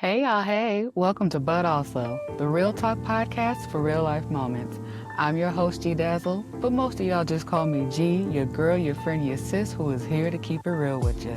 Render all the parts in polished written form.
Hey y'all, hey, welcome to But Also, the Real Talk podcast for real life moments. I'm your host, G Dazzle, but most of y'all just call me G, your girl, your friend, your sis, who is here to keep it real with you.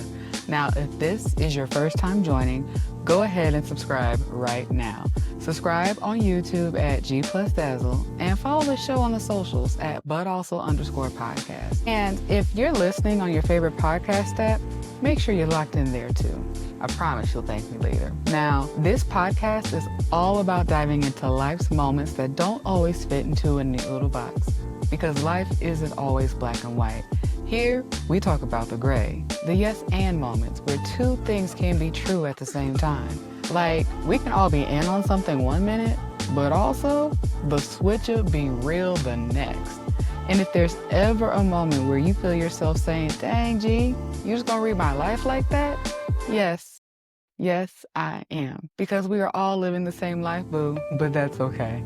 Now, if this is your first time joining, go ahead and subscribe right now. Subscribe on YouTube at G plus Dazzle and follow the show on the socials at But Also _ podcast. And if you're listening on your favorite podcast app, make sure you're locked in there too. I promise you'll thank me later. Now, this podcast is all about diving into life's moments that don't always fit into a neat little box, because life isn't always black and white. Here, we talk about the gray, the yes and moments where two things can be true at the same time. Like, we can all be in on something one minute, but also the switch up be real the next. And if there's ever a moment where you feel yourself saying, dang, G, you just gonna read my life like that? Yes, I am. Because we are all living the same life, boo, but that's okay.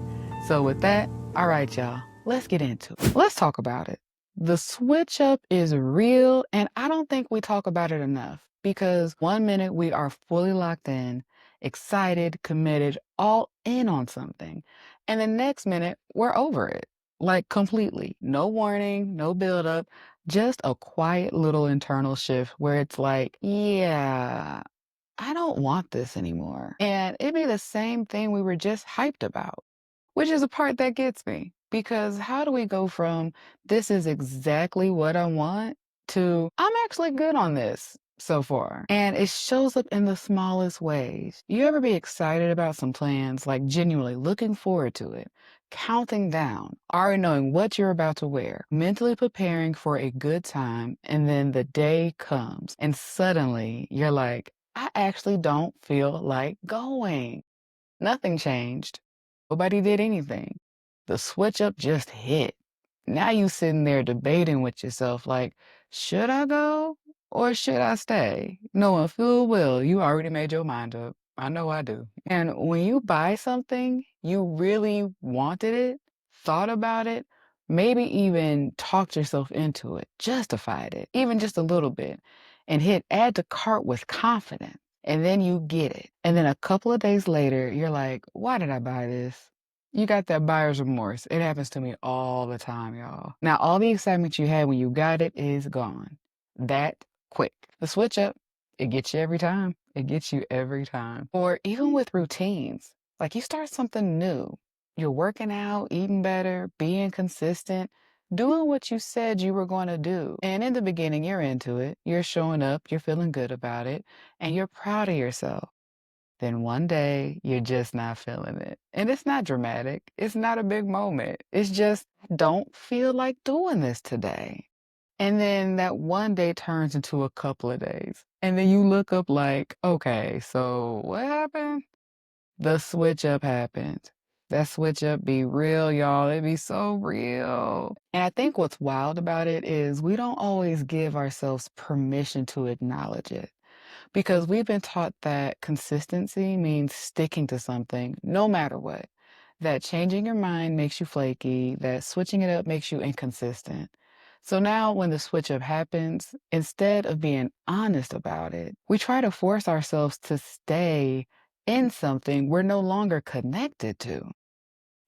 So with that, all right, y'all, let's get into it. Let's talk about it. The switch up is real, and I don't think we talk about it enough, because one minute we are fully locked in, excited, committed, all in on something. And the next minute we're over it, like completely. No warning, no buildup, just a quiet little internal shift where it's like, yeah, I don't want this anymore. And it'd be the same thing we were just hyped about, which is the part that gets me. Because how do we go from this is exactly what I want to I'm actually good on this so far? And it shows up in the smallest ways. You ever be excited about some plans, like genuinely looking forward to it, counting down, already knowing what you're about to wear, mentally preparing for a good time, and then the day comes and suddenly you're like, I actually don't feel like going. Nothing changed. Nobody did anything. The switch up just hit. Now you sitting there debating with yourself like, should I go or should I stay? Knowing full well you already made your mind up. I know I do. And when you buy something, you really wanted it, thought about it, maybe even talked yourself into it, justified it, even just a little bit, and hit add to cart with confidence. And then you get it. And then a couple of days later, you're like, why did I buy this? You got that buyer's remorse. It happens to me all the time, y'all. Now, all the excitement you had when you got it is gone. That quick. The switch up, it gets you every time. It gets you every time. Or even with routines, like you start something new. You're working out, eating better, being consistent, doing what you said you were going to do. And in the beginning, you're into it. You're showing up, you're feeling good about it, and you're proud of yourself. Then one day you're just not feeling it. And it's not dramatic. It's not a big moment. It's just, don't feel like doing this today. And then that one day turns into a couple of days. And then you look up like, okay, so what happened? The switch up happened. That switch up be real, y'all. It be so real. And I think what's wild about it is we don't always give ourselves permission to acknowledge it. Because we've been taught that consistency means sticking to something no matter what. That changing your mind makes you flaky, that switching it up makes you inconsistent. So now when the switch up happens, instead of being honest about it, we try to force ourselves to stay in something we're no longer connected to.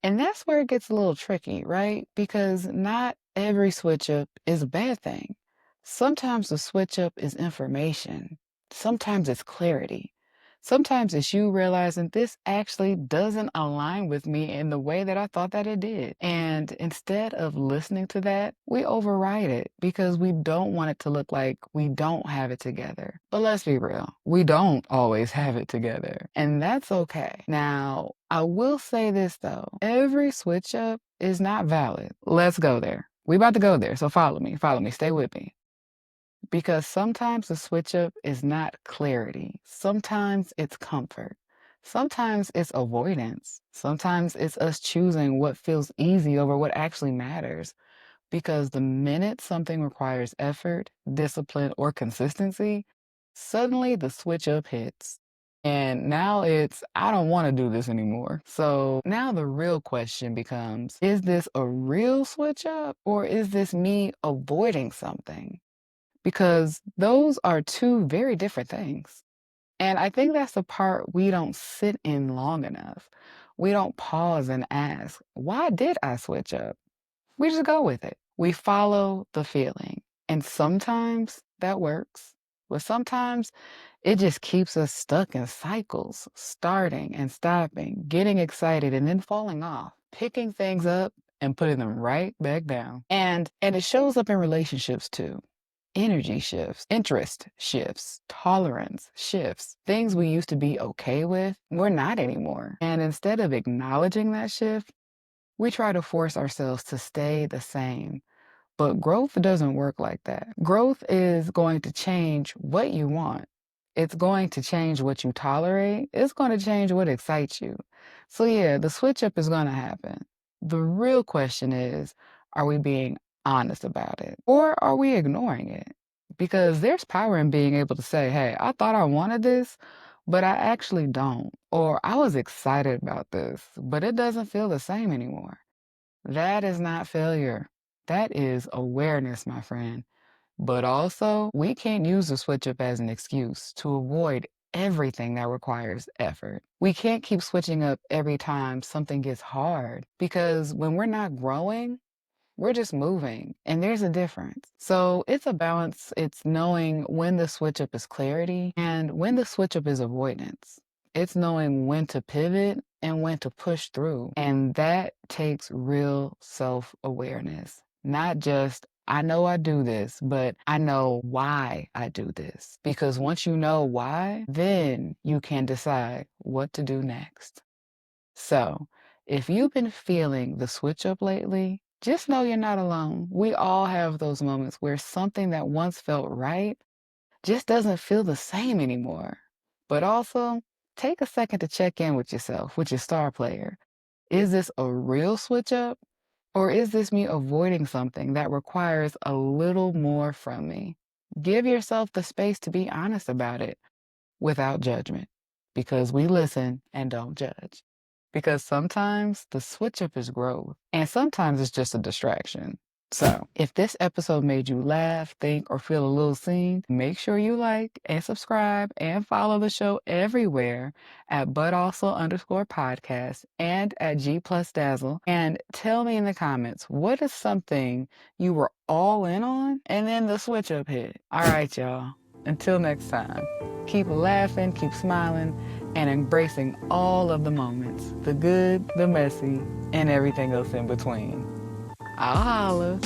And that's where it gets a little tricky, right? Because not every switch up is a bad thing. Sometimes the switch up is information. Sometimes it's clarity. Sometimes it's you realizing this actually doesn't align with me in the way that I thought that it did. And instead of listening to that, we override it because we don't want it to look like we don't have it together. But let's be real, we don't always have it together. And that's okay. Now, I will say this though, every switch up is not valid. Let's go there. We about to go there, so follow me, stay with me. Because sometimes the switch up is not clarity. Sometimes it's comfort. Sometimes it's avoidance. Sometimes it's us choosing what feels easy over what actually matters. Because the minute something requires effort, discipline, or consistency, suddenly the switch up hits. And now it's, I don't want to do this anymore. So now the real question becomes, is this a real switch up or is this me avoiding something? Because those are two very different things. And I think that's the part we don't sit in long enough. We don't pause and ask, why did I switch up? We just go with it. We follow the feeling. And sometimes that works, but sometimes it just keeps us stuck in cycles, starting and stopping, getting excited and then falling off, picking things up and putting them right back down. And it shows up in relationships too. Energy shifts, interest shifts, tolerance shifts. Things we used to be okay with, we're not anymore. And instead of acknowledging that shift, we try to force ourselves to stay the same. But growth doesn't work like that. Growth is going to change what you want. It's going to change what you tolerate. It's going to change what excites you. So, yeah, the switch up is going to happen. The real question is, are we being honest about it? Or are we ignoring it? Because there's power in being able to say, hey, I thought I wanted this, but I actually don't. Or I was excited about this, but it doesn't feel the same anymore. That is not failure. That is awareness, my friend. But also, we can't use the switch up as an excuse to avoid everything that requires effort. We can't keep switching up every time something gets hard because when we're not growing, we're just moving, and there's a difference. So it's a balance. It's knowing when the switch up is clarity and when the switch up is avoidance. It's knowing when to pivot and when to push through. And that takes real self awareness, not just, I know I do this, but I know why I do this. Because once you know why, then you can decide what to do next. So, if you've been feeling the switch up lately, just know you're not alone. We all have those moments where something that once felt right just doesn't feel the same anymore. But also, take a second to check in with yourself, with your star player. Is this a real switch up? Or is this me avoiding something that requires a little more from me? Give yourself the space to be honest about it without judgment, because we listen and don't judge. Because sometimes the switch up is growth, and sometimes it's just a distraction. So, if this episode made you laugh, think, or feel a little seen, make sure you like and subscribe and follow the show everywhere at @ButAlso_podcast and at G Plus Dazzle. And tell me in the comments, what is something you were all in on and then the switch up hit? All right, y'all. Until next time, keep laughing, keep smiling, and embracing all of the moments, the good, the messy, and everything else in between. I'll holla.